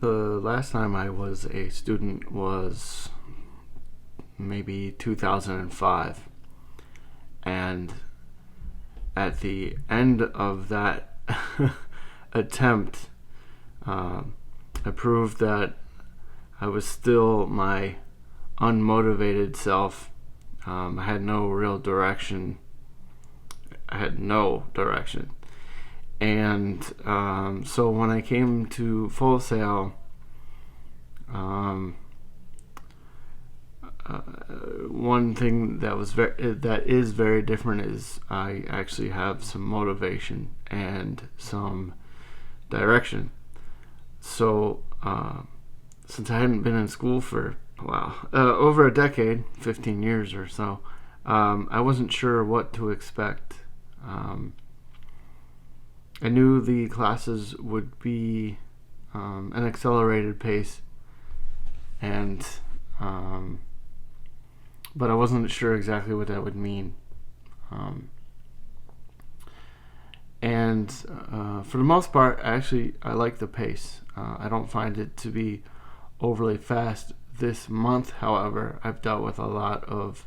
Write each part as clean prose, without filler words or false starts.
The last time I was a student was maybe 2005, and at the end of that attempt, I proved that I was still my unmotivated self. I had no real direction. And so when I came to Full Sail, one thing that is very different is I actually have some motivation and some direction. So since I hadn't been in school for over a decade, 15 years or so, I wasn't sure what to expect. I knew the classes would be an accelerated pace, and but I wasn't sure exactly what that would mean. And for the most part, actually, I like the pace. I don't find it to be overly fast. This month, however, I've dealt with a lot of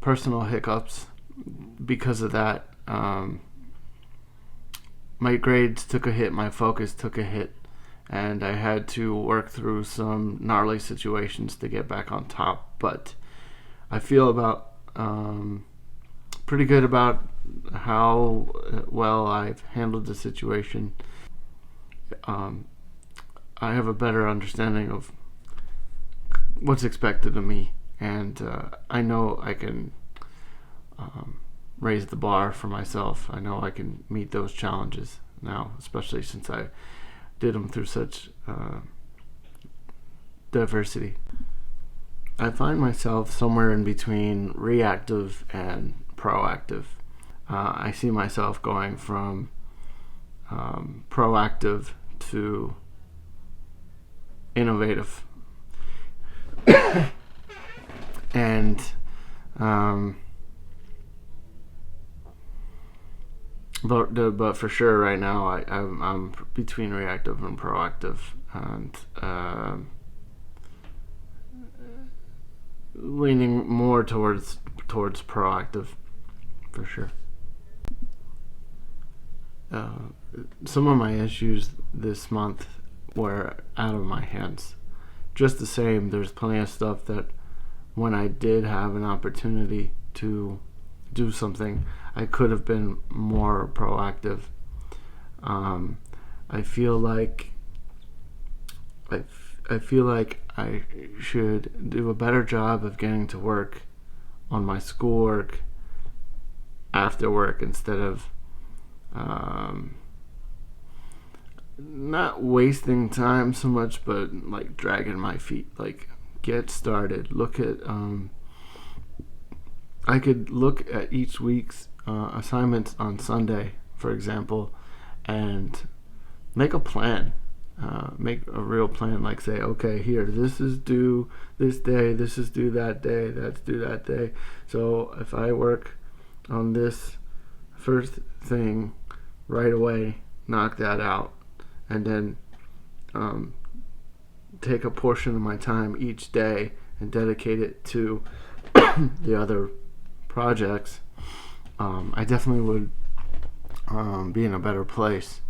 personal hiccups because of that. My grades took a hit, my focus took a hit, and I had to work through some gnarly situations to get back on top. But I feel pretty good about how well I've handled the situation. I have a better understanding of what's expected of me, and I know I can raise the bar for myself. I know I can meet those challenges now, especially since I did them through such diversity. I find myself somewhere in between reactive and proactive. I see myself going from proactive to innovative. And but for sure right now I'm between reactive and proactive, and leaning more towards proactive for sure. Some of my issues this month were out of my hands. Just the same, there's plenty of stuff that when I did have an opportunity to do something, I could have been more proactive. I feel like I should do a better job of getting to work on my schoolwork after work instead of not wasting time so much, but like dragging my feet. Like, get started. I could look at each week's assignments on Sunday, for example, and make a plan. Make a real plan, like say, okay, here, this is due this day, this is due that day, that's due that day. So if I work on this first thing right away, knock that out, and then take a portion of my time each day and dedicate it to the other projects, I definitely would be in a better place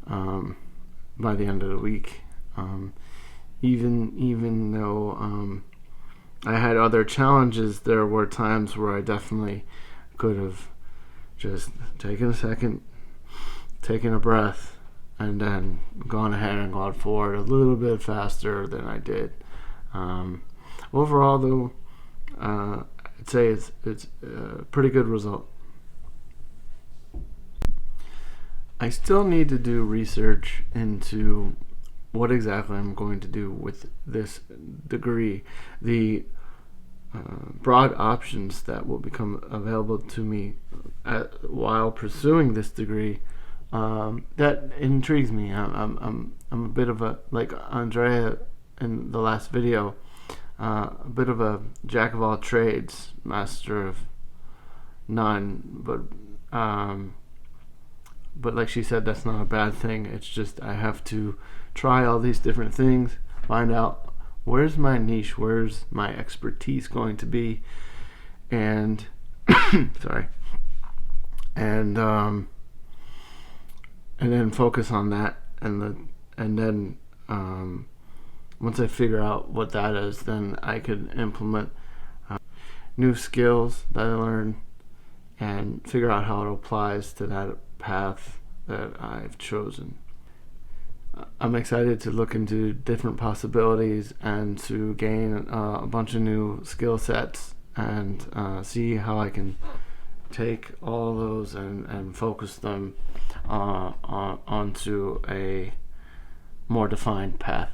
by the end of the week. Even though I had other challenges, there were times where I definitely could have just taken a second, taken a breath, and then gone ahead and gone forward a little bit faster than I did. Overall, though, I'd say it's a pretty good result. I still need to do research into what exactly I'm going to do with this degree. The broad options that will become available to me while pursuing this degree, that intrigues me. I'm a bit of a, like Andrea in the last video, a bit of a jack of all trades, master of none. But but like she said, that's not a bad thing. It's just I have to try all these different things, find out where's my niche, where's my expertise going to be, and sorry, and then focus on that, and then once I figure out what that is, then I could implement new skills that I learn and figure out how it applies to that path that I've chosen. I'm excited to look into different possibilities and to gain a bunch of new skill sets and see how I can take all those and focus them onto a more defined path.